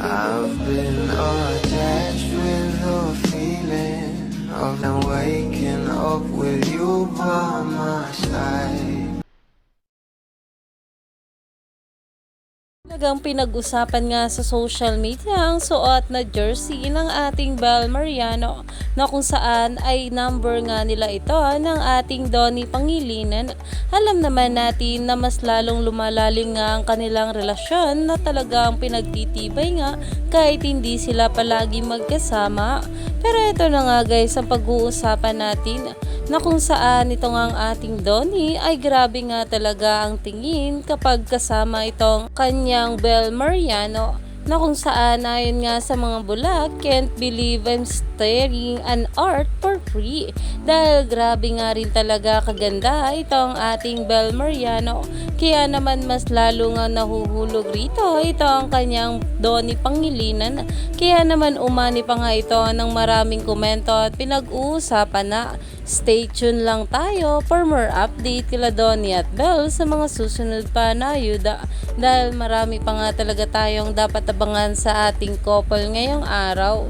I've been attached with the feeling of now waking up with you by my side. Talagang pinag-usapan nga sa social media ang suot na jersey ng ating Bel Mariano na kung saan ay number nga nila ito ng ating Donnie Pangilinan. Alam naman natin na mas lalong lumalalim nga ang kanilang relasyon na talagang pinagtitibay nga kahit hindi sila palagi magkasama. Pero ito na nga guys ang pag-uusapan natin na kung saan ito nga ang ating Donnie ay grabe nga talaga ang tingin kapag kasama itong kanyang Bel Mariano na kung saan ayon nga sa mga bulag, can't believe I'm staring an art for free. Dahil grabe nga rin talaga kaganda itong ating Bel Mariano. Kaya naman mas lalo nga nahuhulog rito ito ang kanyang Donnie Pangilinan. Kaya naman umani pa nga ito ng maraming komento at pinag-uusapan na. Stay tuned lang tayo for more update kila Donnie at Bel sa mga susunod pa na ayuda dahil marami pa nga talaga tayong dapat abangan sa ating couple ngayong araw.